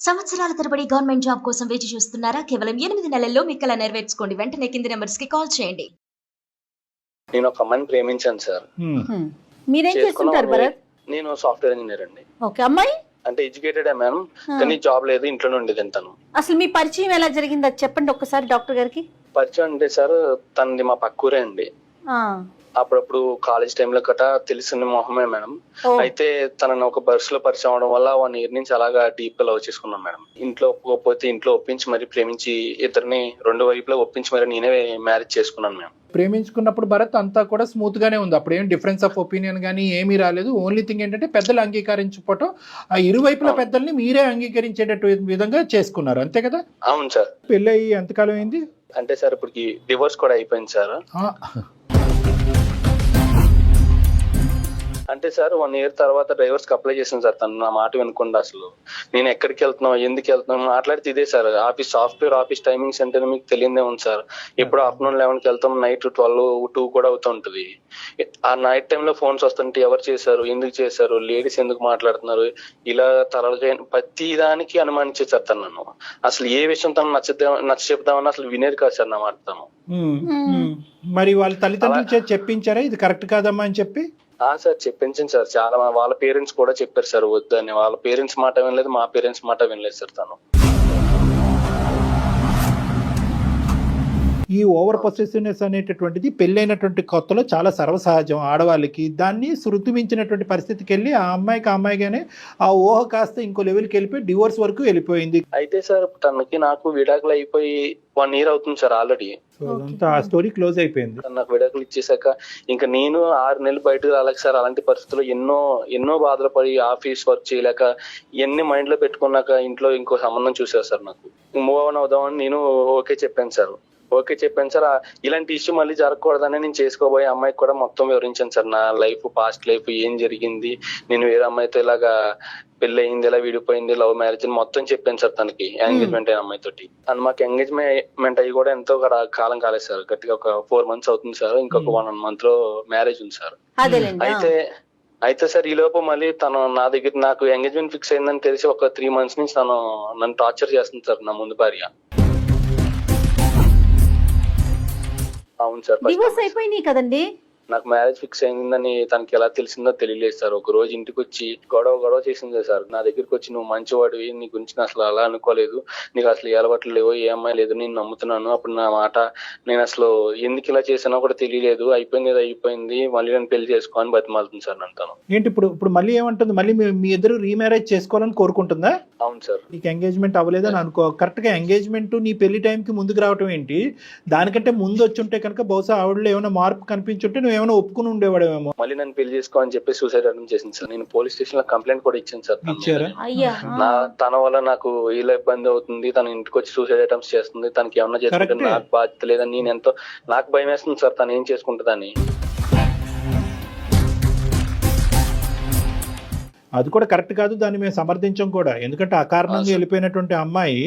సంవత్సరాల తరబడి government job కోసం వేచి చూస్తున్నారా? కేవలం 8 నెలల్లో మీ కల నెరవేర్చుకోండి. వెంటనే కింది నెంబర్స్‌కి కాల్ చేయండి. నేను ఒక అమ్మాయిని ప్రేమించాను సార్. మీరేం చేస్తుంటారు భరత్? నేను సాఫ్ట్వేర్ ఇంజనీర్ అండి. ఓకే, అమ్మాయి అంటే ఎడ్యుకేటెడ్ మేడం, కానీ జాబ్ లేదు, ఇంట్లోనే ఉండేది తను. అసలు మీ పరిచయం ఎలా జరిగింది అది చెప్పండి ఒక్కసారి డాక్టర్ గారికి. పరిచయం అంటే సార్, తనది మా పక్కూరే అండి. ఆ, అప్పుడప్పుడు కాలేజ్ టైంలో గట్రా తెలిసిన మొహమే మేడం. ఓ, అయితే తనని ఒక బస్ లో పరిచయం అవడం వల్ల 1 year నుంచి అలాగా డీప్ గా లవ్ చేసుకున్నాం మేడం. ఇంట్లో ఒప్పుకోకపోతే ఇంట్లో ఒప్పించి మరి ప్రేమించి ఇద్దరిని 2 వైపులా ఒప్పించి మరి నేనే మ్యారేజ్ చేసుకున్నాను మేడం. ప్రేమించుకున్నప్పుడు భరత్ అంతా కూడా స్మూత్ గానే ఉంది. అప్పుడు ఏం డిఫరెన్స్ ఆఫ్ ఒపీనియన్ కానీ ఏమీ రాలేదు. ఓన్లీ థింగ్ ఏంటంటే పెద్దలు అంగీకరించకపోవటం, ఆ ఇరువైపుల పెద్దల్ని మీరే అంగీకరించేటట్టు విధంగా చేసుకున్నారు, అంతే కదా? అవును సార్. పెళ్ళి అయ్యి ఎంతకాలం అయింది? అంటే సార్ ఇప్పటికి డివోర్స్ కూడా అయిపోయింది సార్. అంటే సార్ 1 year తర్వాత డైవర్స్ కి అప్లై చేసింది సార్. తను నా మాట వినకుండా అసలు నేను ఎక్కడికి వెళ్తున్నావు, ఎందుకు వెళ్తున్నావు మాట్లాడితే ఇదే sir. Office software office timings అంటే మీకు తెలియదే ఉంది సార్. ఎప్పుడు ఆఫ్టర్నూన్ 11కి వెళ్తాం, నైట్ 12-2 కూడా అవుతుంటది. ఆ నైట్ టైంలో ఫోన్స్ వస్తుంటే ఎవరు చేశారు, ఎందుకు చేశారు, లేడీస్ ఎందుకు మాట్లాడుతున్నారు, ఇలా తలగా ప్రతి దానికి అనుమానించేసారు తను నన్ను. అసలు ఏ విషయం తను నచ్చ చెప్తామని అసలు వినేది కాదు సార్ నా మాట తను. మరి వాళ్ళ తల్లిదండ్రులు చెప్పించారా ఇది కరెక్ట్ కాదమ్మా అని చెప్పి? సార్ చెప్పించింది సార్. చాలా వాళ్ళ పేరెంట్స్ కూడా చెప్పారు సార్ వద్దని. వాళ్ళ పేరెంట్స్ మాట వినలేదు, మా పేరెంట్స్ మాట వినలేదు సార్ తను. ఈ ఓవర్ పొసెసివ్నెస్ అనేటటువంటిది పెళ్ళైనటువంటి కొత్తలో చాలా సర్వసహజం ఆడవాళ్ళకి. దాన్ని శృతిమించినటువంటి పరిస్థితికి వెళ్ళి ఆ అమ్మాయిగానే ఆ ఊహ కాస్త ఇంకో లెవెల్కి వెళ్ళిపోయి డివోర్స్ వరకు వెళ్ళిపోయింది. అయితే సార్ తనకి నాకు విడాకులు అయిపోయి 1 year అవుతుంది సార్ ఆల్రెడీ. ఆ స్టోరీ క్లోజ్ అయిపోయింది. నాకు విడాకులు ఇచ్చేసాక ఇంకా నేను 6 నెలలు బయటకు రాలేక సార్. అలాంటి పరిస్థితుల్లో ఎన్నో బాధలు పడి ఆఫీస్ వర్క్ చేయలేక ఇవన్నీ మైండ్ లో పెట్టుకున్నాక ఇంట్లో ఇంకో సంబంధం చూసారు సార్. నాకు మూవ్ ఆన్ అవుదామని నేను ఓకే చెప్పాను సార్. ఇలాంటి ఇష్యూ మళ్ళీ జరగకూడదని నేను చేసుకోబోయే అమ్మాయికి కూడా మొత్తం వివరించాను సార్. నా లైఫ్, పాస్ట్ లైఫ్ ఏం జరిగింది, నేను వేరే అమ్మాయితో ఇలాగా పెళ్లి అయింది, ఇలా విడిపోయింది, లవ్ మ్యారేజ్ అని మొత్తం చెప్పాను సార్ తనకి. ఎంగేజ్మెంట్ అయిన అమ్మాయితోటి. అండ్ మాకు ఎంగేజ్మెంట్ అయ్యి కూడా ఎంతో కాలం కాలేదు సార్. గట్టిగా ఒక 4 months అవుతుంది సార్. ఇంకొక 1 month లో మ్యారేజ్ ఉంది సార్. అయితే సార్ ఈ లోపు మళ్ళీ తను నా దగ్గర నాకు ఎంగేజ్మెంట్ ఫిక్స్ అయిందని తెలిసి ఒక 3 months నుంచి తను నన్ను టార్చర్ చేస్తుంది సార్, నా ముందు భార్య. అవును సార్. డివోర్స్ అయిపోయినాయి కదండి. నాకు మ్యారేజ్ ఫిక్స్ అయిందని తనకి ఎలా తెలిసిందో తెలియలేదు సార్. ఒక రోజు ఇంటికి వచ్చి గొడవ చేసింది సార్. నా దగ్గరికి వచ్చి నువ్వు మంచివాడివి, నీ గురించి అసలు అలా అనుకోలేదు, నీకు అసలు ఏ అలవాట్లు లేవో, ఏ అమ్మాయి లేదు, నేను నమ్ముతున్నాను. అప్పుడు నా మాట నేను అసలు ఎందుకు ఇలా చేసానో కూడా తెలియలేదు, అయిపోయింది మళ్ళీ నేను పెళ్లి చేసుకోవాలని బతిమాలుతుంది సార్ నన్ను తను. ఏంటి ఇప్పుడు మళ్ళీ ఏమంటుంది? మళ్ళీ మీ ఇద్దరు రీమ్యారేజ్ చేసుకోవాలని కోరుకుంటుందా? అవును సార్. నీకు ఎంగేజ్మెంట్ అవ్వలేదని అనుకో, కరెక్ట్ గా ఎంగేజ్మెంట్ నీ పెళ్లి టైంకి ముందుకు రావటం ఏంటి? దానికంటే ముందు వచ్చి ఉంటే కనుక బహుశా ఆవిడలో ఏమైనా మార్పు కనిపించుంటే నువ్వు ఏమైనా ఒప్పుకుని ఉండేవాడేమో. మళ్ళీ నన్ను పెళ్లి చేసుకో అని చెప్పి సూసైడ్ అటెంప్ట్ చేసింది సార్. నేను పోలీస్ స్టేషన్ లో కంప్లైంట్ కూడా ఇచ్చాను సార్. తన వల్ల నాకు ఇలా ఇబ్బంది అవుతుంది, తన ఇంటికి వచ్చి సూసైడ్ అటెంప్ట్స్ చేస్తుంది, తనకి ఏమన్నా చేసుకుంటే నాకు బాధ్యత లేదని నాకు భయం వేస్తుంది సార్ తను ఏం చేసుకుంటుందని. అది కూడా కరెక్ట్ కాదు, దాన్ని మేము సమర్థించం కూడా. ఎందుకంటే అకారణంగా వెళ్ళిపోయినటువంటి అమ్మాయి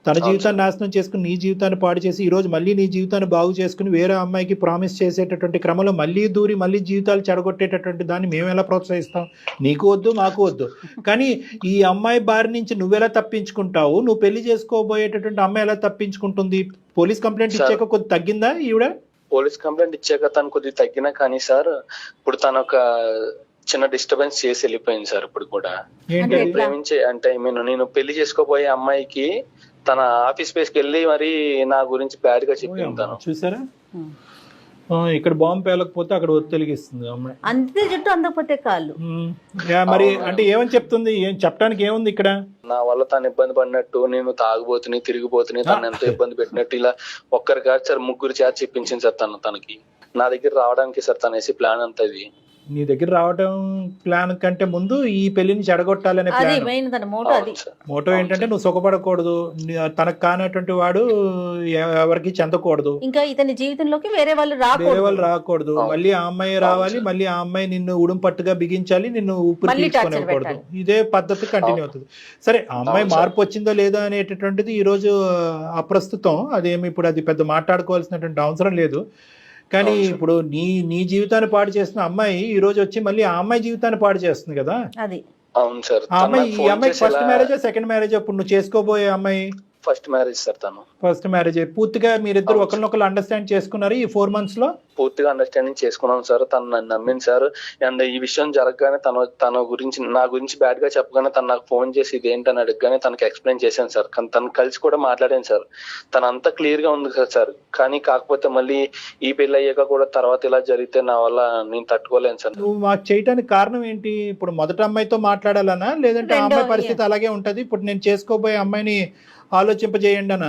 తన జీవితాన్ని నాశనం చేసుకుని నీ జీవితాన్ని పాడు చేసి ఈరోజు మళ్ళీ నీ జీవితాన్ని బాగు చేసుకుని వేరే అమ్మాయికి ప్రామిస్ చేసేటటువంటి క్రమంలో మళ్ళీ దూరి మళ్ళీ జీవితాలు చెడగొట్టేటటువంటి దాన్ని మేము ఎలా ప్రోత్సహిస్తాం? నీకు వద్దు, మాకు వద్దు. కానీ ఈ అమ్మాయి బారి నుంచి నువ్వెలా తప్పించుకుంటావు? నువ్వు పెళ్లి చేసుకోబోయేటటువంటి అమ్మాయి ఎలా తప్పించుకుంటుంది? పోలీస్ కంప్లైంట్ ఇచ్చాక కొద్ది తగ్గిందా ఈవిడ? పోలీస్ కంప్లైంట్ ఇచ్చాక తను కొద్దిగా తగ్గినా కానీ సార్ ఇప్పుడు తను ఒక చిన్న డిస్టర్బెన్స్ చేసి వెళ్ళిపోయింది సార్. ఇప్పుడు కూడా ప్రేమించే అంటే నేను పెళ్లి చేసుకోబోయే అమ్మాయికి తన ఆఫీస్ స్పేస్ కి వెళ్ళి మరి నా గురించి బ్యాడ్ గా చెప్పింది. చూసారా, ఇక్కడ బాంబు పేలకపోతే అక్కడ ఒత్తిలిగిస్తుంది అమ్మాయి. అంతే జుట్టు అందకపోతే కాళ్ళు. మరి అంటే ఏమని చెప్తుంది? ఏం చెప్పడానికి ఏముంది ఇక్కడ? నా వల్ల తను ఇబ్బంది పడినట్టు, నేను తాగుబోతుని తిరిగిపోతుని, తను ఎంతో ఇబ్బంది పెట్టినట్టు, ఇలా ఒక్కరు కాదు సార్ 3 చేత చెప్పించింది సార్ తనకి. నా దగ్గర రావడానికి సార్ తనేసి ప్లాన్ అంతా ఇది. నీ దగ్గర రావడం ప్లాన్ కంటే ముందు ఈ పెళ్లిని చెడగొట్టాలనే ప్లాన్. మోటో ఏంటంటే నువ్వు సుఖపడకూడదు, తనకు కానటువంటి వాడు ఎవరికి చెందకూడదు, ఇంకా ఇతని జీవితంలోకి వేరే వాళ్ళు రాకూడదు. మళ్ళీ ఆ అమ్మాయి రావాలి, మళ్ళీ ఆ అమ్మాయి నిన్ను ఉడుం పట్టుగా బిగించాలి, నిన్ను ఊపిరి పీల్చుకోనివ్వకూడదు. ఇదే పద్ధతి కంటిన్యూ అవుతుంది. సరే, ఆ అమ్మాయి మార్పు వచ్చిందో లేదో అనేటటువంటిది ఈ రోజు అప్రస్తుతం. అదేమి ఇప్పుడు అది పెద్ద మాట్లాడుకోవాల్సినటువంటి అవసరం లేదు. కానీ ఇప్పుడు నీ జీవితాన్ని పాడు చేస్తున్న అమ్మాయి ఈ రోజు వచ్చి మళ్ళీ ఆ అమ్మాయి జీవితాన్ని పాడు చేస్తుంది కదా. అది అవును సార్. ఆ అమ్మాయి ఈ అమ్మాయికి ఫస్ట్ మ్యారేజ్ సెకండ్ మ్యారేజ్ ఇప్పుడు నువ్వు చేసుకోబోయే అమ్మాయి ఫస్ట్ మ్యారేజ్ సార్. తను ఫస్ట్ మ్యారేజ్ పూర్తిగా మీరిద్దరు ఒకరినొకరు అండర్స్టాండ్ చేసుకున్నారు ఈ 4 months లో? పూర్తిగా అండర్స్టాండింగ్ చేసుకున్నాం సార్. తను నన్ను నమ్మింది సార్. అండ్ ఈ విషయం జరగగానే తన గురించి నా గురించి బ్యాడ్ గా చెప్పగానే తను నాకు ఫోన్ చేసి ఇదేంటని అడగగానే తనకి ఎక్స్ప్లెయిన్ చేశాను సార్. కానీ తను కలిసి కూడా మాట్లాడాను సార్. తను అంతా క్లియర్ గా ఉంది కదా సార్. కానీ కాకపోతే మళ్ళీ ఈ పెళ్లి అయ్యాక కూడా తర్వాత ఇలా జరిగితే నా వల్ల నేను తట్టుకోలేను సార్. నువ్వు మాకు చేయడానికి కారణం ఏంటి? ఇప్పుడు మొదటి అమ్మాయితో మాట్లాడాలనా, లేదంటే ఆ అమ్మాయి పరిస్థితి అలాగే ఉంటది ఇప్పుడు నేను చేసుకోబోయే అమ్మాయిని ఆలోచింపజేయండి అనా?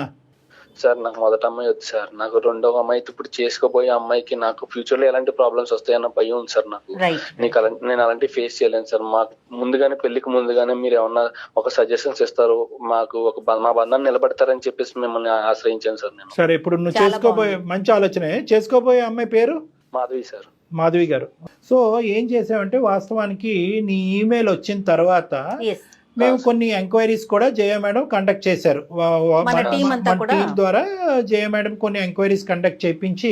సార్ నాకు మొదటి అమ్మాయి వద్దు సార్. నాకు రెండవ అమ్మాయి ఇప్పుడు చేసుకోబోయే అమ్మాయికి నాకు ఫ్యూచర్ లో ఎలాంటి ప్రాబ్లమ్స్ వస్తాయన్న భయం ఉంది సార్ నాకు. నేను అలాంటి ఫేస్ చేయలేను సార్. మాకు ముందుగానే పెళ్లికి ముందుగానే మీరు ఏమన్నా ఒక సజెషన్స్ ఇస్తారు, మాకు మా బంధాన్ని నిలబెడతారని చెప్పేసి మిమ్మల్ని ఆశ్రయించాను సార్ నేను. సరే ఇప్పుడు నువ్వు చేసుకోబోయే మంచి ఆలోచనే. చేసుకోబోయే అమ్మాయి పేరు మాధవి సార్. మాధవి గారు. సో ఏం చేసావంటే వాస్తవానికి నీ ఈమెయిల్ వచ్చిన తర్వాత మేము కొన్ని ఎంక్వైరీస్ కూడా జయ మేడం కండక్ట్ చేశారు. మన టీం ద్వారా జయ మేడం కొన్ని ఎంక్వైరీస్ కండక్ట్ చేయించి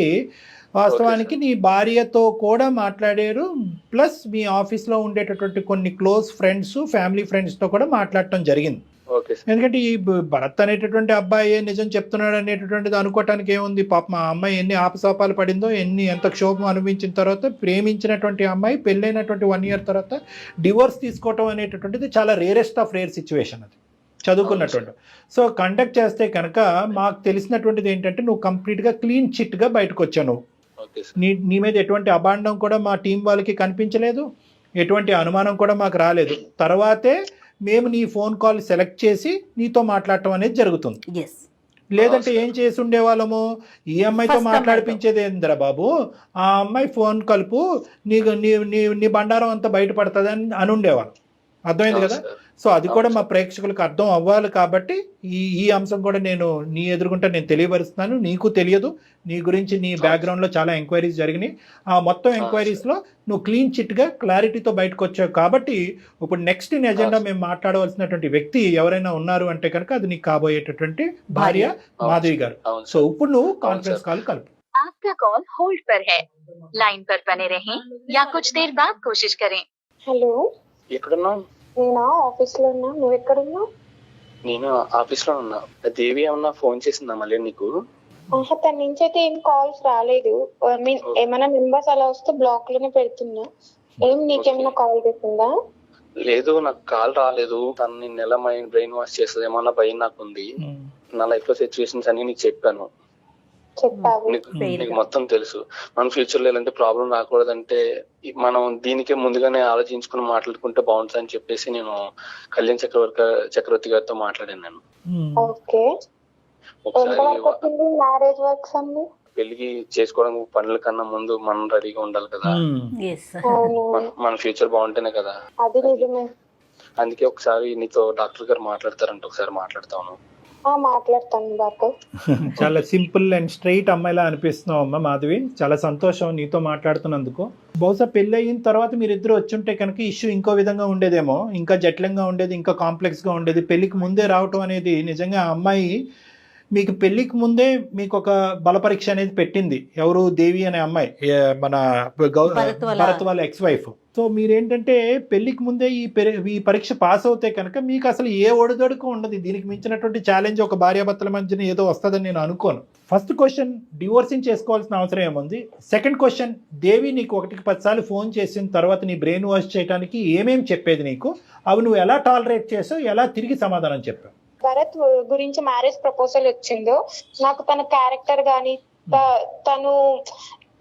వాస్తవానికి నీ భార్యతో కూడా మాట్లాడారు. ప్లస్ మీ ఆఫీస్లో ఉండేటటువంటి కొన్ని క్లోజ్ ఫ్రెండ్స్, ఫ్యామిలీ ఫ్రెండ్స్తో కూడా మాట్లాడటం జరిగింది. ఎందుకంటే ఈ భరత్ అనేటటువంటి అబ్బాయి నిజం చెప్తున్నాడు అనేటటువంటిది అనుకోవటానికి ఏముంది? పాప మా అమ్మాయి ఎన్ని ఆపసాపాలు పడిందో, ఎంత క్షోభం అనుభవించిన తర్వాత ప్రేమించినటువంటి అమ్మాయి పెళ్ళైనటువంటి 1 year తర్వాత డివోర్స్ తీసుకోవటం అనేటటువంటిది చాలా రేరెస్ట్ ఆఫ్ రేర్ సిచ్యువేషన్. అది చదువుకున్నటువంటి. సో కండక్ట్ చేస్తే కనుక మాకు తెలిసినటువంటిది ఏంటంటే నువ్వు కంప్లీట్గా క్లీన్ చిట్గా బయటకు వచ్చావు. నీ మీద ఎటువంటి అభాండం కూడా మా టీం వాళ్ళకి కనిపించలేదు, ఎటువంటి అనుమానం కూడా మాకు రాలేదు. తర్వాతే మేము నీ ఫోన్ కాల్ సెలెక్ట్ చేసి నీతో మాట్లాడటం అనేది జరుగుతుంది. లేదంటే ఏం చేసి ఉండేవాళ్ళము, ఈ అమ్మాయితో మాట్లాడిపించేది ఏందిరా బాబు, ఆ అమ్మాయి ఫోన్ కలుపు, నీ బండారం అంతా బయటపడుతుంది అని ఉండేవాళ్ళు. అర్థమైంది కదా? సో అది కూడా మా ప్రేక్షకులకు అర్థం అవ్వాలి కాబట్టి ఈ అంశం కూడా నేను నీ ఎదురుగుంటే నేను తెలియపరుస్తున్నాను. నీకు తెలియదు, నీ గురించి నీ బ్యాక్గ్రౌండ్లో చాలా ఎంక్వైరీస్ జరిగినాయి. ఆ మొత్తం ఎంక్వైరీస్లో నువ్వు క్లీన్ చిట్గా క్లారిటీతో బయటకు వచ్చావు కాబట్టి ఇప్పుడు నెక్స్ట్ ఇన్ ఎజెండా మేము మాట్లాడవలసినటువంటి వ్యక్తి ఎవరైనా ఉన్నారు అంటే కనుక అది నీకు కాబోయేటటువంటి భార్య మాధవి గారు. సో ఇప్పుడు నువ్వు కాన్ఫరెన్స్ కాల్ కలుపు. आपका कॉल होल्ड पर है, लाइन पर बने रहें या कुछ देर बाद कोशिश करें. హలో, ఎక్కడున్నావు? నేనా ఆఫీస్ లో ఉన్నా. నువ్వు ఎక్కడున్నావు? నేను ఆఫీస్ లో ఉన్నా. దేవి ఏమన్నా ఫోన్ చేసిందా మళ్ళీ నీకు? తన నుంచి అయితే ఏం కాల్స్ రాలేదు. ఐ మీన్ ఏమైనా మెంబర్స్ అలా వస్తే బ్లాక్ లోనే పెడుతున్నా. నీకేమైనా కాల్ చేసిందా? లేదు, నాకు కాల్ రాలేదు. తను నిన్న ఎలా బ్రెయిన్ వాష్ చేస్తుందేమో అన్న భయం నాకు ఉంది. నా లైఫ్ లో సిచ్యువేషన్స్ అన్ని నీకు చెప్పాను. నీకు మొత్తం తెలుసు. మన ఫ్యూచర్ లో ఎలాంటి ప్రాబ్లం రాకూడదంటే మనం దీనికే ముందుగానే ఆలోచించుకుని మాట్లాడుకుంటే బాగుంటుంది అని చెప్పేసి నేను కళ్యాణ్ చక్రవర్తి గారితో మాట్లాడాను. నేను పెళ్లికి చేసుకోవడానికి పనుల కన్నా ముందు మనం రెడీగా ఉండాలి కదా. మన ఫ్యూచర్ బాగుంటేనే కదా. అందుకే ఒకసారి నీతో డాక్టర్ గారు మాట్లాడతారంటే ఒకసారి మాట్లాడతాను. చాలా సింపుల్ అండ్ స్ట్రైట్ అమ్మాయిలా అనిపిస్తున్నావు అమ్మ మాధవి. చాలా సంతోషం నీతో మాట్లాడుతున్నందుకు. బహుశా పెళ్లి అయిన తర్వాత మీరిద్దరు వచ్చుంటే కనుక ఇష్యూ ఇంకో విధంగా ఉండేదేమో, ఇంకా జటిలంగా ఉండేది, ఇంకా కాంప్లెక్స్ గా ఉండేది. పెళ్లికి ముందే రావటం అనేది నిజంగా ఆ అమ్మాయి మీకు పెళ్లికి ముందే మీకు ఒక బల పరీక్ష అనేది పెట్టింది. ఎవరు? దేవి అనే అమ్మాయి, మన భరత్ వాళ్ళ ఎక్స్ వైఫ్. సో మీరేంటంటే పెళ్లికి ముందే ఈ పరీక్ష పాస్ అవుతే కనుక మీకు అసలు ఏ ఒడిదొడుకు ఉండదు. దీనికి మించినటువంటి ఛాలెంజ్ ఒక భార్యాభర్తల మధ్యన ఏదో వస్తుందని నేను అనుకోను. ఫస్ట్ క్వశ్చన్, డివోర్సింగ్ చేసుకోవాల్సిన అవసరం ఏముంది? సెకండ్ క్వశ్చన్, దేవి నీకు 1కి 10 సార్లు ఫోన్ చేసిన తర్వాత నీ బ్రెయిన్ వాష్ చేయడానికి ఏమేమి చెప్పేది నీకు? అవి నువ్వు ఎలా టాలరేట్ చేసావు, ఎలా తిరిగి సమాధానం చెప్పావు? భరత్ గురించి మ్యారేజ్ ప్రపోజల్ వచ్చిందో నాకు తన క్యారెక్టర్ గానీ, తను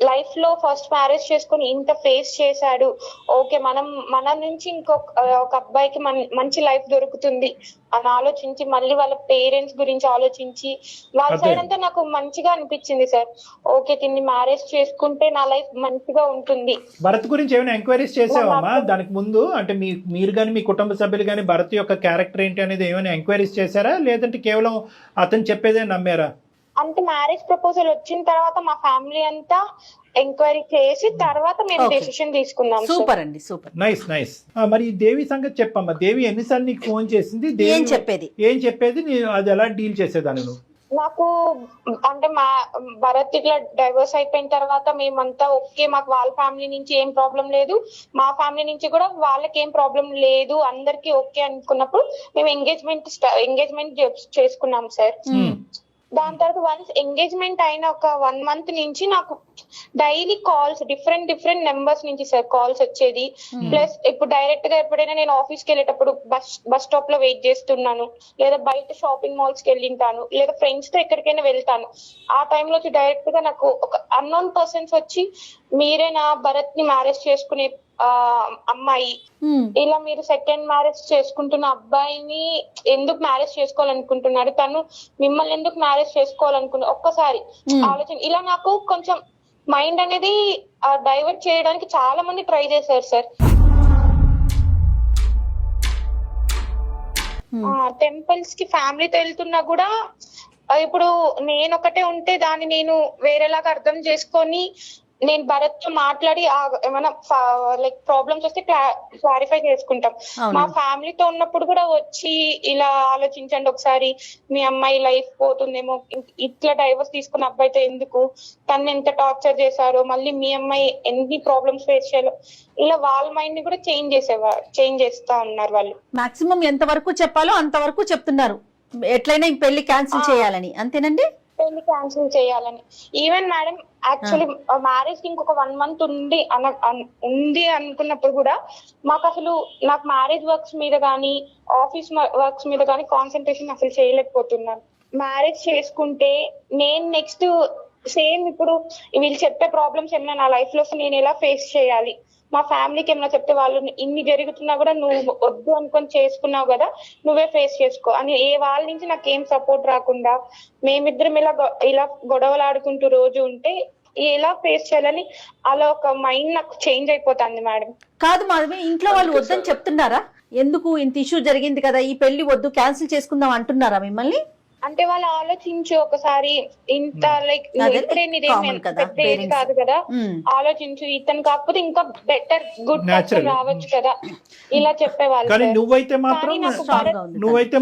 లైఫ్ లో ఫస్ట్ మ్యారేజ్ చేసుకుని ఇంత ఫేస్ చేశాడు, ఓకే మన నుంచి ఒక అబ్బాయికి మంచి లైఫ్ దొరుకుతుంది అని ఆలోచించి, మళ్ళీ వాళ్ళ పేరెంట్స్ గురించి ఆలోచించి, వాళ్ళ సైడ్ అంతా నాకు మంచిగా అనిపించింది సార్. ఓకే, తిన్ని మ్యారేజ్ చేసుకుంటే నా లైఫ్ మంచిగా ఉంటుంది. భరత్ గురించి ఏమైనా ఎంక్వైరీస్ చేసావమ్మా దానికి ముందు? అంటే మీరు కానీ మీ కుటుంబ సభ్యులు కానీ భరత్ యొక్క క్యారెక్టర్ ఏంటి అనేది ఏమైనా ఎంక్వైరీస్ చేశారా, లేదంటే కేవలం అతను చెప్పేదే నమ్మారా? అంటే మ్యారేజ్ ప్రపోజల్ వచ్చిన తర్వాత మా ఫ్యామిలీ అంతా ఎంక్వైరీ చేసి తర్వాత మేము డెసిషన్ తీసుకున్నాం. సూపర్ అండి, సూపర్, నైస్ నైస్. మరి దేవి సంగతి చెప్పమ్మా. దేవి ఎన్నిసార్లు నీకు ఫోన్ చేసింది? ఏం చెప్పేది అది ఎలా డీల్ చేసేదాన్ని నువ్వు? నాకు అంటే మా భరత్ ఇట్లా డైవర్స్ అయిపోయిన తర్వాత మేమంతా ఓకే, మాకు వాళ్ళ ఫ్యామిలీ నుంచి ఏం ప్రాబ్లం లేదు, మా ఫ్యామిలీ నుంచి కూడా వాళ్ళకి ఏం ప్రాబ్లం లేదు, అందరికి ఓకే అనుకున్నప్పుడు మేము ఎంగేజ్మెంట్ చేసుకున్నాం సార్. దాని తర్వాత వన్స్ ఎంగేజ్మెంట్ అయిన ఒక 1 month నుంచి నాకు డైలీ కాల్స్ డిఫరెంట్ నెంబర్స్ నుంచి సార్ కాల్స్ వచ్చేది. ప్లస్ ఇప్పుడు డైరెక్ట్ గా ఎప్పుడైనా నేను ఆఫీస్ కి వెళ్ళేటప్పుడు బస్ స్టాప్ లో వెయిట్ చేస్తున్నాను, లేదా బయట షాపింగ్ మాల్స్ కి వెళ్ళింటాను, లేదా ఫ్రెండ్స్ తో ఎక్కడికైనా వెళ్తాను, ఆ టైంలో వచ్చి డైరెక్ట్ గా నాకు ఒక అన్నోన్ పర్సన్స్ వచ్చి మీరే నా భరత్ ని మ్యారేజ్ చేసుకునే అమ్మాయి, ఇలా మీరు సెకండ్ మ్యారేజ్ చేసుకుంటున్న అబ్బాయిని ఎందుకు మ్యారేజ్ చేసుకోవాలనుకుంటున్నారు, తను మిమ్మల్ని ఎందుకు మ్యారేజ్ చేసుకోవాలనుకున్నారు, ఒక్కసారి ఆలోచన. ఇలా నాకు కొంచెం మైండ్ అనేది డైవర్ట్ చేయడానికి చాలా మంది ట్రై చేశారు సార్. టెంపుల్స్ కి ఫ్యామిలీతో వెళ్తున్నా కూడా ఇప్పుడు నేను ఒకటే ఉంటే దాన్ని నేను వేరేలాగా అర్థం చేసుకొని నేను భరత్ తో మాట్లాడి ఏమైనా లైక్ ప్రాబ్లమ్స్ వస్తే క్లారిఫై చేసుకుంటాం. మా ఫ్యామిలీతో ఉన్నప్పుడు కూడా వచ్చి ఇలా ఆలోచించండి ఒకసారి, మీ అమ్మాయి లైఫ్ పోతుందేమో, ఇట్లా డైవర్స్ తీసుకున్న అబ్బాయితో ఎందుకు, తను ఎంత టార్చర్ చేశారో, మళ్ళీ మీ అమ్మాయి ఎన్ని ప్రాబ్లమ్స్ ఫేస్ చేయాలో, ఇలా వాళ్ళ మైండ్ ని కూడా చేంజ్ చేస్తా ఉన్నారు వాళ్ళు. మాక్సిమం ఎంత వరకు చెప్పాలో అంతవరకు చెప్తున్నారు, ఎట్లయినా ఈ పెళ్లి క్యాన్సిల్ చేయాలని, అంతేనండి? పెళ్లి క్యాన్సిల్ చేయాలని. ఈవెన్ మేడం యాక్చువల్లీ మ్యారేజ్ కి ఇంకొక 1 month ఉంది అనుకున్నప్పుడు కూడా మాకు అసలు నాకు మ్యారేజ్ వర్క్స్ మీద కానీ ఆఫీస్ వర్క్స్ మీద కానీ కాన్సన్ట్రేషన్ అసలు చేయలేకపోతున్నాను. మ్యారేజ్ చేసుకుంటే నేను నెక్స్ట్ సేమ్ ఇప్పుడు వీళ్ళు చెప్పే ప్రాబ్లమ్స్ ఏమైనా నా లైఫ్ లో నేను ఎలా ఫేస్ చేయాలి, మా ఫ్యామిలీకి ఏమైనా చెప్తే వాళ్ళు ఇన్ని జరుగుతున్నా కూడా నువ్వు వద్దు అనుకొని చేసుకున్నావు కదా, నువ్వే ఫేస్ చేసుకో అని వాళ్ళ నుంచి నాకు ఏం సపోర్ట్ రాకుండా మేమిద్దరం ఇలా గొడవలాడుకుంటూ రోజు ఉంటే ఎలా ఫేస్ చేయాలని అలా ఒక మైండ్ నాకు చేంజ్ అయిపోతుంది మేడం. కాదు మాధవి, ఇంట్లో వాళ్ళు వద్దని చెప్తున్నారా? ఎందుకు ఇంత ఇష్యూ జరిగింది కదా, ఈ పెళ్లి వద్దు క్యాన్సిల్ చేసుకుందాం అంటున్నారా మిమ్మల్ని? అంటే వాళ్ళు ఆలోచించు ఒకసారి, ఇంత లైక్ ఇప్పుడే పెద్ద కాదు కదా, ఆలోచించు, ఇతను కాకపోతే ఇంకా బెటర్ గుడ్ పర్సన్ రావచ్చు కదా, ఇలా చెప్పేవాళ్ళు. కానీ నువ్వైతే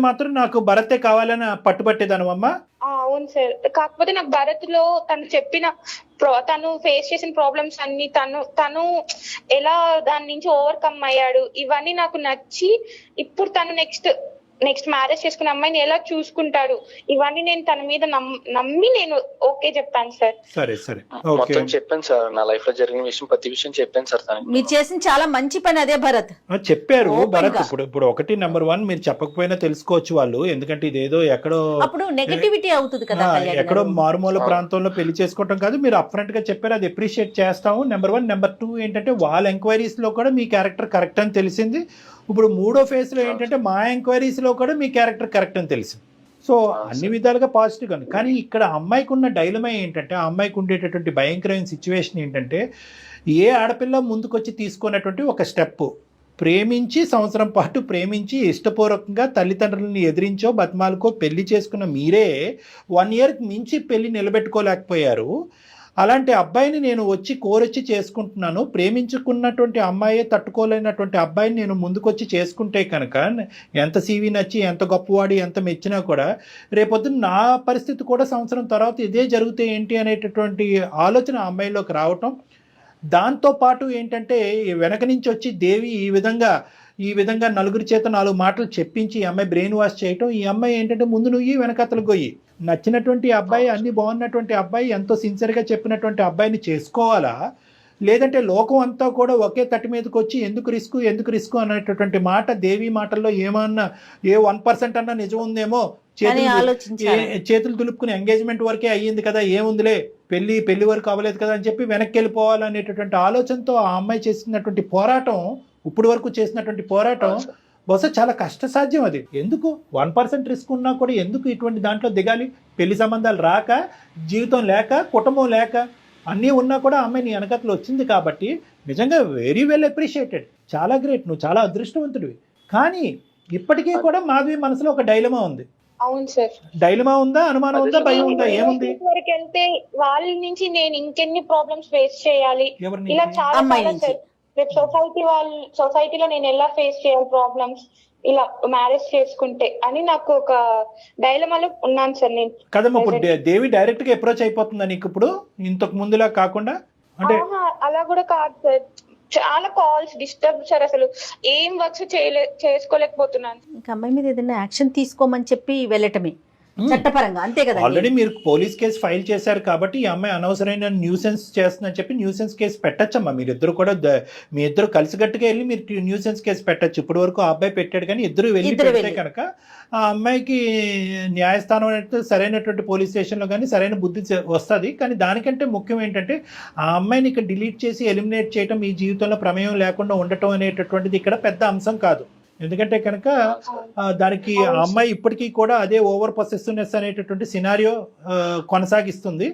మాత్రం నాకు భరతే కావాలని పట్టుబట్టేదాను అమ్మా. అవును సార్, కాకపోతే నాకు భరత్ లో తను ఫేస్ చేసిన ప్రాబ్లమ్స్ అన్ని తను ఎలా దాని నుంచి ఓవర్కమ్ అయ్యాడు, ఇవన్నీ నాకు నచ్చి ఇప్పుడు తను నెక్స్ట్ మ్యారేజ్ చేసుకున్న అమ్మాయిని ఎలా చూసుకుంటాడు, ఇవన్నీ నేను తన మీద నమ్మి నేను ఓకే చెప్పాను సార్. సరే మొత్తం చెప్పాను సార్, నా లైఫ్ లో జరిగిన విషయం ప్రతి విషయం చెప్పాను సార్. మీరు చేసిన చాలా మంచి పని అదే భరత్. చెప్పారు భరత్. ఇప్పుడు ఒకటి నెంబర్ 1 మీరు చెప్పకపోయినా తెలుసుకోవచ్చు వాళ్ళు, ఎందుకంటే ఇదేదో ఎక్కడో అప్పుడు నెగటివిటీ అవుతుంది కదా, ఎక్కడో మారుమూల ప్రాంతంలో పెళ్లి చేసుకోవటం కాదు, మీరు అప్ఫ్రంట్ గా చెప్పారు, అది అప్రిషియేట్ చేస్తాము. నెంబర్ 1. నెంబర్ 2 ఏంటంటే వాళ్ళ ఎంక్వైరీస్ లో కూడా మీ క్యారెక్టర్ కరెక్ట్ అని తెలిసింది. ఇప్పుడు 3వ ఫేజ్ లో ఏంటంటే మా ఎంక్వైరీస్ లో కూడా మీ క్యారెక్టర్ కరెక్ట్ అని తెలిసింది. సో అన్ని విధాలుగా పాజిటివ్ గా. కానీ ఇక్కడ అమ్మాయికి ఉన్న డైలమా ఏంటంటే, ఆ అమ్మాయికి ఉండేటటువంటి భయంకరమైన సిచ్యువేషన్ ఏంటంటే, ఏ ఆడపిల్ల ముందుకొచ్చి తీసుకున్నటువంటి ఒక స్టెప్, ప్రేమించి సంవత్సరం పాటు ప్రేమించి ఇష్టపూర్వకంగా తల్లిదండ్రులని ఎదిరించో బతిమాలకో పెళ్లి చేసుకున్న మీరే 1 year మించి పెళ్లి నిలబెట్టుకోలేకపోయారు. అలాంటి అబ్బాయిని నేను కోరొచ్చి చేసుకుంటున్నాను, ప్రేమించుకున్నటువంటి అమ్మాయే తట్టుకోలేనటువంటి అబ్బాయిని నేను ముందుకొచ్చి చేసుకుంటే కనుక ఎంత సీవీ నచ్చి ఎంత గొప్పవాడి ఎంత మెచ్చినా కూడా రేపొద్దున నా పరిస్థితి కూడా సంవత్సరం తర్వాత ఇదే జరిగితే ఏంటి అనేటటువంటి ఆలోచన ఆ అమ్మాయిలోకి రావటం. దాంతోపాటు ఏంటంటే వెనక నుంచి వచ్చి దేవి ఈ విధంగా నలుగురి చేత 4 మాటలు చెప్పించి ఈ అమ్మాయి బ్రెయిన్ వాష్ చేయటం. ఈ అమ్మాయి ఏంటంటే ముందు నువ్వు వెనకతలు గొయ్యి, నచ్చినటువంటి అబ్బాయి, అన్ని బాగున్నటువంటి అబ్బాయి, ఎంతో సిన్సియర్గా చెప్పినటువంటి అబ్బాయిని చేసుకోవాలా, లేదంటే లోకం అంతా కూడా ఒకే తట్టి మీదకి వచ్చి ఎందుకు రిస్క్ అనేటటువంటి మాట దేవి మాటల్లో ఏమన్నా 1% అన్నా నిజం ఉందేమో, చేతులు దులుపుకుని ఎంగేజ్మెంట్ వరకే అయ్యింది కదా, ఏముందిలే పెళ్లి వరకు అవ్వలేదు కదా అని చెప్పి వెనక్కి వెళ్ళిపోవాలనేటటువంటి ఆలోచనతో ఆ అమ్మాయి చేసినటువంటి పోరాటం, ఇప్పుడు వరకు చేసినటువంటి పోరాటం బహుశా చాలా కష్టసాధ్యం. అది ఎందుకు 1% రిస్క్ ఉన్నా కూడా ఎందుకు ఇటువంటి దాంట్లో దిగాలి? పెళ్లి సంబంధాలు రాక, జీవితం లేక, కుటుంబం లేక, అన్నీ ఉన్నా కూడా అమ్మాయి నీ వెనకతలు వచ్చింది కాబట్టి నిజంగా వెరీ వెల్ అప్రిషియేటెడ్, చాలా గ్రేట్, నువ్వు చాలా అదృష్టవంతుడివి. కానీ ఇప్పటికీ కూడా మాధవి మనసులో ఒక డైలమా ఉంది. అవును సార్. డైలమా ఉందా, అనుమానం ఉందా, భయం ఉందా, ఏముంది? వరకు వెళ్తే వాళ్ళ నుంచి నేను ఇంకెన్ని ప్రాబ్లమ్స్ ఫేస్ చేయాలి, ఇలా చాలా సార్. రేపు సొసైటీలో నేను ఎలా ఫేస్ చేయాలి ప్రాబ్లమ్స్, ఇలా మ్యారేజ్ చేసుకుంటే అని నాకు ఒక డైలమాలో ఉన్నాను సార్ నేను. కదమ్మా, ఇప్పుడు దేవి డైరెక్ట్ గా అప్రోచ్ అయిపోతుందా నీకు ఇప్పుడు ఇంతకు ముందులా కాకుండా? అంటే అలా కూడా కాదు సార్, చాలా కాల్స్ డిస్టర్బ్ సార్, అసలు ఏం వర్క్స్ చేసుకోలేకపోతున్నాను. ఇంకా అమ్మాయి మీద ఏదైనా యాక్షన్ తీసుకోమని చెప్పి వెళ్ళటమే చట్టపరంగా, అంతే కదా. ఆల్రెడీ మీరు పోలీస్ కేసు ఫైల్ చేశారు కాబట్టి ఈ అమ్మాయి అనవసరమైన న్యూసెన్స్ చేస్తుందని చెప్పి న్యూసెన్స్ కేసు పెట్టచ్చమ్మా. మీరిద్దరు కూడా మీ ఇద్దరు కలిసిగట్టుగా వెళ్ళి మీరు న్యూసెన్స్ కేసు పెట్టచ్చు. ఇప్పటి వరకు ఆ అబ్బాయి పెట్టాడు, కానీ ఇద్దరు వెళ్ళి పెడితే కనుక ఆ అమ్మాయికి న్యాయస్థానం అంటే సరైనటువంటి పోలీస్ స్టేషన్లో కానీ సరైన బుద్ధి వస్తుంది. కానీ దానికంటే ముఖ్యం ఏంటంటే ఆ అమ్మాయిని ఇక్కడ డిలీట్ చేసి ఎలిమినేట్ చేయడం, ఈ జీవితంలో ప్రమేయం లేకుండా ఉండటం అనేటటువంటిది ఇక్కడ పెద్ద అంశం కాదు. ఎందుకంటే కనుక దానికి ఆ అమ్మాయి ఇప్పటికీ కూడా అదే ఓవర్ పొసెసివ్నెస్ అనేటటువంటి సినారియో కొనసాగిస్తుంది.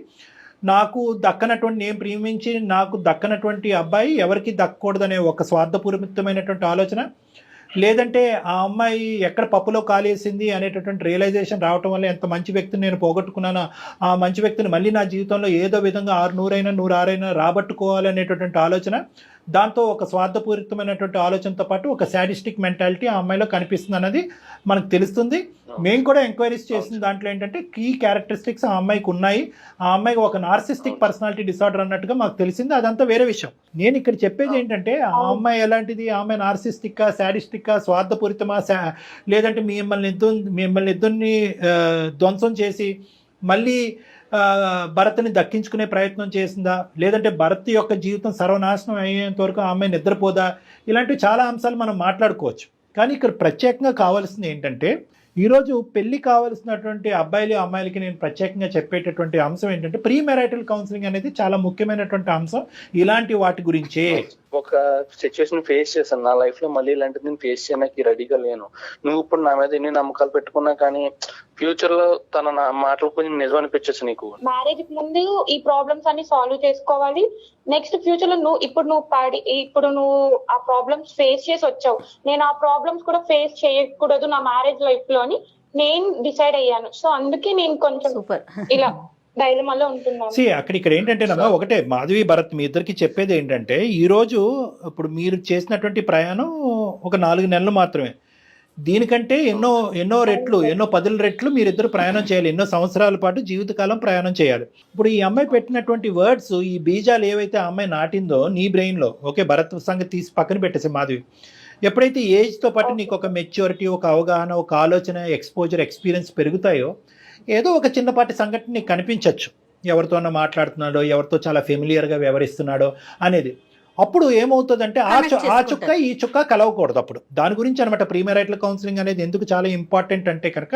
నాకు దక్కనటువంటి, నేను ప్రేమించి నాకు దక్కనటువంటి అబ్బాయి ఎవరికి దక్కకూడదనే ఒక స్వార్థపూరితమైనటువంటి ఆలోచన, లేదంటే ఆ అమ్మాయి ఎక్కడ పప్పులో కాలేసింది అనేటటువంటి రియలైజేషన్ రావటం వల్ల ఎంత మంచి వ్యక్తిని నేను పోగొట్టుకున్నానో ఆ మంచి వ్యక్తిని మళ్ళీ నా జీవితంలో ఏదో విధంగా 600 106 రాబట్టుకోవాలనేటటువంటి ఆలోచన, దాంతో ఒక స్వార్థపూరితమైనటువంటి ఆలోచనతో పాటు ఒక శాడిస్టిక్ మెంటాలిటీ ఆ అమ్మాయిలో కనిపిస్తుంది అన్నది మనకు తెలుస్తుంది. మేము కూడా ఎంక్వైరీస్ చేసిన దాంట్లో ఏంటంటే కీ క్యారెక్టరిస్టిక్స్ ఆ అమ్మాయికి ఉన్నాయి. ఆ అమ్మాయికి ఒక నార్సిస్టిక్ పర్సనాలిటీ డిసార్డర్ అన్నట్టుగా మాకు తెలిసింది. అదంతా వేరే విషయం. నేను ఇక్కడ చెప్పేది ఏంటంటే ఆ అమ్మాయి ఎలాంటిది, ఆ అమ్మాయి నార్సిస్టిక్కా, శాడిస్టిక్కా, స్వార్థపూరితమా, లేదంటే మిమ్మల్ని ఇద్దరిని ధ్వంసం చేసి మళ్ళీ భరత్ని దక్కించుకునే ప్రయత్నం చేసిందా, లేదంటే భరత్ యొక్క జీవితం సర్వనాశనం అయ్యేంత వరకు ఆ అమ్మాయి నిద్రపోదా, ఇలాంటివి చాలా అంశాలు మనం మాట్లాడుకోవచ్చు. కానీ ఇక్కడ ప్రత్యేకంగా కావాల్సింది ఏంటంటే ఈరోజు పెళ్లి కావాల్సినటువంటి అబ్బాయిలు అమ్మాయిలకి నేను ప్రత్యేకంగా చెప్పేటటువంటి అంశం ఏంటంటే ప్రీ మ్యారిటల్ కౌన్సిలింగ్ అనేది చాలా ముఖ్యమైనటువంటి అంశం. ఇలాంటి వాటి గురించే ఒక సిచ్యువేషన్ ఫేస్ చేశాను నా లైఫ్ లో, మళ్ళీ ఇలాంటిది నేను ఫేస్ చేయడానికి రెడీగా లేను. నువ్వు ఇప్పుడు నా మీద ఎన్ని నమ్మకాలు పెట్టుకున్నా కానీ ఫ్యూచర్ లో తన నా మాటలు కొంచెం నిజం అనిపించచ్చు నీకు. మ్యారేజ్ కి ముందు ఈ ప్రాబ్లమ్స్ అన్ని సాల్వ్ చేసుకోవాలి. నెక్స్ట్ ఫ్యూచర్ లో ఇప్పుడు నువ్వు ఆ ప్రాబ్లమ్స్ ఫేస్ చేసి వచ్చావు, నేను ఆ ప్రాబ్లమ్స్ కూడా ఫేస్ చేయకూడదు నా మ్యారేజ్ లైఫ్ లో అని నేను డిసైడ్ అయ్యాను. సో అందుకే నేను కొంచెం ఇలా డైలమాలో ఉంటున్నాను. ఇక్కడ ఏంటంటేనమ్మా, ఒకటే మాధవి భరత్ మీ ఇద్దరికి చెప్పేది ఏంటంటే ఈరోజు ఇప్పుడు మీరు చేసినటువంటి ప్రయాణం ఒక 4 నెలలు మాత్రమే. దీనికంటే ఎన్నో 10 రెట్లు మీరిద్దరు ప్రయాణం చేయాలి. ఎన్నో సంవత్సరాల పాటు జీవితకాలం ప్రయాణం చేయాలి. ఇప్పుడు ఈ అమ్మాయి పెట్టినటువంటి వర్డ్స్, ఈ బీజాలు ఏవైతే ఆ అమ్మాయి నాటిందో నీ బ్రెయిన్లో, ఓకే భరత్ సంగతి తీసి పక్కన పెట్టేసి మాధవి, ఎప్పుడైతే ఏజ్తో పాటు నీకు ఒక మెచ్యూరిటీ, ఒక అవగాహన, ఒక ఆలోచన, ఎక్స్పోజర్, ఎక్స్పీరియన్స్ పెరుగుతాయో ఏదో ఒక చిన్నపాటి సంఘటన నీకు కనిపించవచ్చు. ఎవరితోనో మాట్లాడుతున్నాడో, ఎవరితో చాలా ఫెమిలియర్గా వ్యవహరిస్తున్నాడో అనేది. అప్పుడు ఏమవుతుందంటే ఆ చుక్క ఈ చుక్క కలవకూడదు. అప్పుడు దాని గురించి అనమాట ప్రీ మ్యారిటల్ కౌన్సిలింగ్ అనేది ఎందుకు చాలా ఇంపార్టెంట్ అంటే కనుక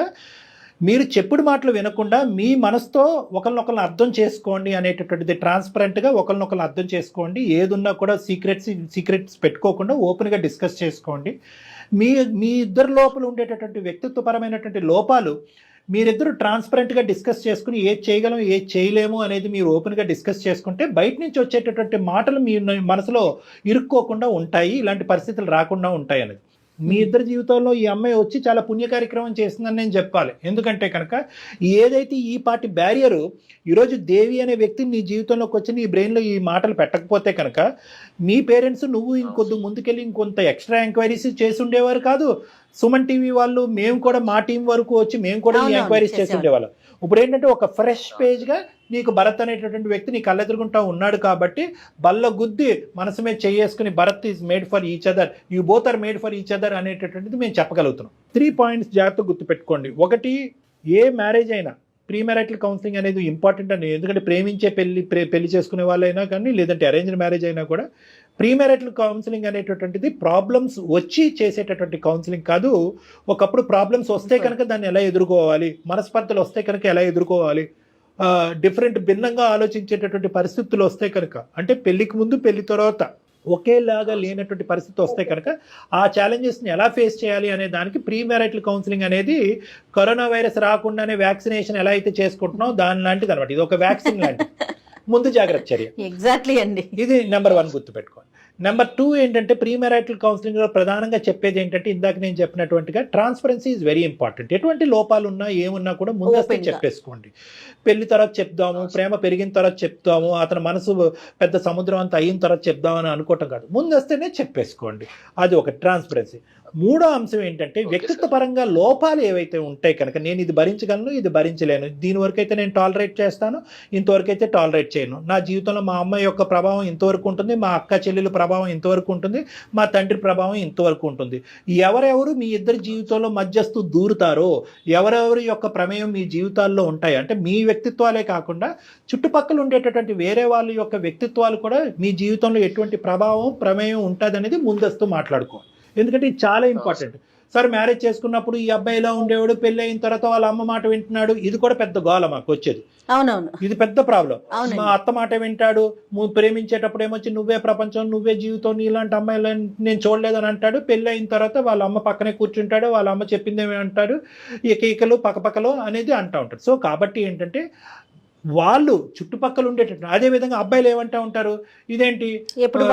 మీరు చెప్పుడు మాటలు వినకుండా మీ మనసుతో ఒకరినొకరిని అర్థం చేసుకోండి అనేటటువంటిది, ట్రాన్స్పరెంట్గా ఒకరినొకరిని అర్థం చేసుకోండి. ఏదున్నా కూడా సీక్రెట్స్ పెట్టుకోకుండా ఓపెన్గా డిస్కస్ చేసుకోండి. మీ ఇద్దరు లోపల ఉండేటటువంటి వ్యక్తిత్వపరమైనటువంటి లోపాలు మీరిద్దరు ట్రాన్స్పరెంట్గా డిస్కస్ చేసుకుని ఏది చేయగలం ఏది చేయలేము అనేది మీరు ఓపెన్గా డిస్కస్ చేసుకుంటే బయట నుంచి వచ్చేటటువంటి మాటలు మీ మనసులో ఇరుక్కోకుండా ఉంటాయి, ఇలాంటి పరిస్థితులు రాకుండా ఉంటాయి అనేది. మీ ఇద్దరి జీవితంలో ఈ అమ్మాయి వచ్చి చాలా పుణ్య కార్యక్రమం చేస్తుందని నేను చెప్పాలి. ఎందుకంటే కనుక ఏదైతే ఈ పార్టీ బ్యారియరు ఈరోజు దేవి అనే వ్యక్తి నీ జీవితంలోకి వచ్చి నీ బ్రెయిన్లో ఈ మాటలు పెట్టకపోతే కనుక మీ పేరెంట్స్ నువ్వు ఇంకొద్దు ముందుకెళ్ళి ఇంకొంత ఎక్స్ట్రా ఎంక్వైరీస్ చేసి ఉండేవారు కాదు. సుమన్ టీవీ వాళ్ళు మేము కూడా మా టీం వరకు వచ్చి మేము కూడా ఈ ఎంక్వైరీస్ చేసి ఉండేవాళ్ళం. ఇప్పుడు ఏంటంటే ఒక ఫ్రెష్ పేజ్గా నీకు భరత్ అనేటటువంటి వ్యక్తి నీ కళ్ళెదురుగుంటా ఉన్నాడు కాబట్టి బల్ల గుద్ది మనసు మీద చేసుకుని Bharat is made for each other, you both are made for each other అనేటటువంటిది మేము చెప్పగలుగుతున్నాం. 3 పాయింట్స్ జాగ్రత్తగా గుర్తుపెట్టుకోండి. ఒకటి, ఏ మ్యారేజ్ అయినా ప్రీ మ్యారిటల్ కౌన్సిలింగ్ అనేది ఇంపార్టెంట్ అని. ఎందుకంటే ప్రేమించే పెళ్లి చేసుకునే వాళ్ళైనా కానీ, లేదంటే అరేంజ్డ్ మ్యారేజ్ అయినా కూడా ప్రీ మ్యారిటల్ కౌన్సిలింగ్ అనేటటువంటిది ప్రాబ్లమ్స్ వచ్చి చేసేటటువంటి కౌన్సిలింగ్ కాదు. ఒకప్పుడు ప్రాబ్లమ్స్ వస్తే కనుక దాన్ని ఎలా ఎదుర్కోవాలి, మనస్పర్ధలు వస్తే కనుక ఎలా ఎదుర్కోవాలి, భిన్నంగా ఆలోచించేటటువంటి పరిస్థితులు వస్తే కనుక, అంటే పెళ్లికి ముందు పెళ్లి తర్వాత ఒకేలాగా లేనటువంటి పరిస్థితి వస్తే కనుక ఆ ఛాలెంజెస్ని ఎలా ఫేస్ చేయాలి అనే దానికి ప్రీ మ్యారిటల్ కౌన్సిలింగ్ అనేది కరోనా వైరస్ రాకుండానే వ్యాక్సినేషన్ ఎలా అయితే చేసుకుంటున్నాం దాని లాంటిది అనమాట. ఇది ఒక వ్యాక్సిన్ లాంటిది, ముందు జాగ్రత్త చర్య. ఎగ్జాక్ట్లీ అండి, ఇది నెంబర్ 1 గుర్తుపెట్టుకోండి. నెంబర్ 2 ఏంటంటే ప్రీ మ్యారిటల్ కౌన్సిలింగ్లో ప్రధానంగా చెప్పేది ఏంటంటే ఇందాక నేను చెప్పినటువంటిగా ట్రాన్స్పరెన్సీ ఈజ్ వెరీ ఇంపార్టెంట్. ఎటువంటి లోపాలు ఉన్నా ఏమున్నా కూడా ముందస్తు చెప్పేసుకోండి. పెళ్లి తర్వాత చెప్దాము, ప్రేమ పెరిగిన తర్వాత చెప్తాము, అతని మనసు పెద్ద సముద్రం అంతా అయిన తర్వాత చెప్దామని అనుకోవటం కాదు, ముందస్తేనే చెప్పేసుకోండి. అది ఒక ట్రాన్స్పరెన్సీ. మూడో అంశం ఏంటంటే వ్యక్తిత్వ పరంగా లోపాలు ఏవైతే ఉంటాయి కనుక నేను ఇది భరించగలను, ఇది భరించలేను, దీని వరకు అయితే నేను టాలరేట్ చేస్తాను, ఇంతవరకు అయితే టాలరేట్ చేయను, నా జీవితంలో మా అమ్మ యొక్క ప్రభావం ఇంతవరకు ఉంటుంది, మా అక్క చెల్లెల ప్రభావం ఇంతవరకు ఉంటుంది, మా తండ్రి ప్రభావం ఇంతవరకు ఉంటుంది. ఎవరెవరు మీ ఇద్దరి జీవితంలో మధ్యస్థు దూరుతారో, ఎవరెవరి యొక్క ప్రమేయం మీ జీవితాల్లో ఉంటాయి అంటే మీ వ్యక్తిత్వాలే కాకుండా చుట్టుపక్కల ఉండేటటువంటి వేరే వాళ్ళ యొక్క వ్యక్తిత్వాలు కూడా మీ జీవితంలో ఎటువంటి ప్రభావం ప్రమేయం ఉంటుంది అనేది ముందస్తు మాట్లాడుకోవాలి. ఎందుకంటే ఇది చాలా ఇంపార్టెంట్. సార్ మ్యారేజ్ చేసుకున్నప్పుడు ఈ అబ్బాయి ఇలా ఉండేవాడు, పెళ్ళి అయిన తర్వాత వాళ్ళ అమ్మ మాట వింటున్నాడు, ఇది కూడా పెద్ద గోల మాకు వచ్చేది. అవునవును, ఇది పెద్ద ప్రాబ్లం. అవునండి. మా అత్త మాట వింటాడు, ప్రేమించేటప్పుడు ఏమొచ్చి నువ్వే ప్రపంచం, నువ్వే జీవితం, నీలాంటి అమ్మాయిలు నేను చూడలేదని అంటాడు. పెళ్ళి అయిన తర్వాత వాళ్ళ అమ్మ పక్కనే కూర్చుంటాడు, వాళ్ళ అమ్మ చెప్పిందేమి అంటాడు, ఈకలు పక్కపక్కలో అనేది అంటూ ఉంటాడు. సో కాబట్టి ఏంటంటే వాళ్ళు చుట్టుపక్కల ఉండేటట్టు. అదే విధంగా అబ్బాయిలు ఏమంటా ఉంటారు, ఇదేంటి ఎప్పుడు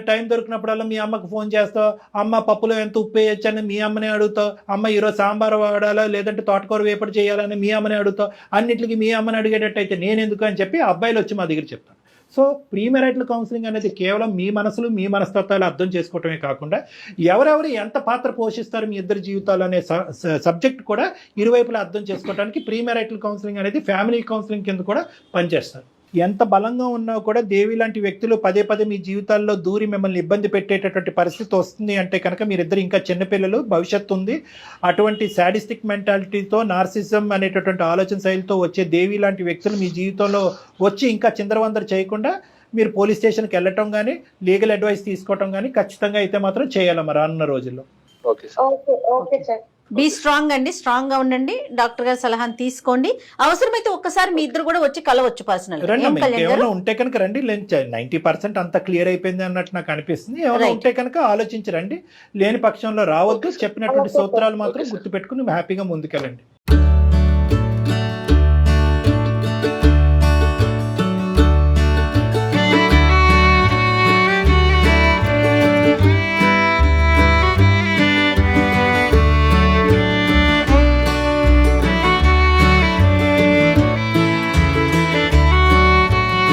టైం దొరికినప్పుడల్లా మీ అమ్మకు ఫోన్ చేస్తావు, అమ్మ పప్పులో ఎంత ఉప్పు వేయచ్చు అని మీ అమ్మనే అడుగుతావు, అమ్మ ఈరోజు సాంబార్ వాడాలా లేదంటే తోటకూర వేపడి చేయాలని మీ అమ్మనే అడుగుతావు, అన్నిటికీ మీ అమ్మని అడిగేటట్టు అయితే నేను ఎందుకు అని చెప్పి అబ్బాయిలు వచ్చి మా దగ్గర చెప్తాను. సో ప్రీమెరైటల్ కౌన్సిలింగ్ అనేది కేవలం మీ మనసులు, మీ మనస్తత్వాలు అర్థం చేసుకోవటమే కాకుండా ఎవరెవరు ఎంత పాత్ర పోషిస్తారు మీ ఇద్దరి జీవితాలు అనే సబ్జెక్ట్ కూడా ఇరువైపులా అర్థం చేసుకోవడానికి ప్రీమెరైటల్ కౌన్సిలింగ్ అనేది ఫ్యామిలీ కౌన్సిలింగ్ కింద కూడా పనిచేస్తారు. ఎంత బలంగా ఉన్నా కూడా దేవి లాంటి వ్యక్తులు పదే పదే మీ జీవితాల్లో దూరి మిమ్మల్ని ఇబ్బంది పెట్టేటటువంటి పరిస్థితి వస్తుంది అంటే కనుక మీరిద్దరు ఇంకా చిన్నపిల్లలు, భవిష్యత్తు ఉంది. అటువంటి శాడిస్టిక్ మెంటాలిటీతో, నార్సిజం అనేటటువంటి ఆలోచన శైలితో వచ్చే దేవి లాంటి వ్యక్తులు మీ జీవితంలో వచ్చి ఇంకా చిందరవందర చేయకుండా మీరు పోలీస్ స్టేషన్కి వెళ్ళటం కానీ, లీగల్ అడ్వైస్ తీసుకోవటం కానీ ఖచ్చితంగా అయితే మాత్రం చేయాలి మరి రానున్న రోజుల్లో. Okay sir. Okay sir. Be strong అండి, స్ట్రాంగ్ గా ఉండండి. డాక్టర్ గారి సలహాను తీసుకోండి. అవసరమైతే ఒక్కసారి మీ ఇద్దరు కూడా వచ్చి కలవచ్చు పర్సనల్. రండి, ఏమైనా ఉంటే కనుక రండి. 90% అంతా క్లియర్ అయిపోయింది అన్నట్టు నాకు అనిపిస్తుంది. ఏమైనా ఉంటే కనుక ఆలోచించి రండి. లేని పక్షంలో రావద్దు. చెప్పినటువంటి సూత్రాలు మాత్రం గుర్తుపెట్టుకుని హ్యాపీగా ముందుకెళ్ళండి.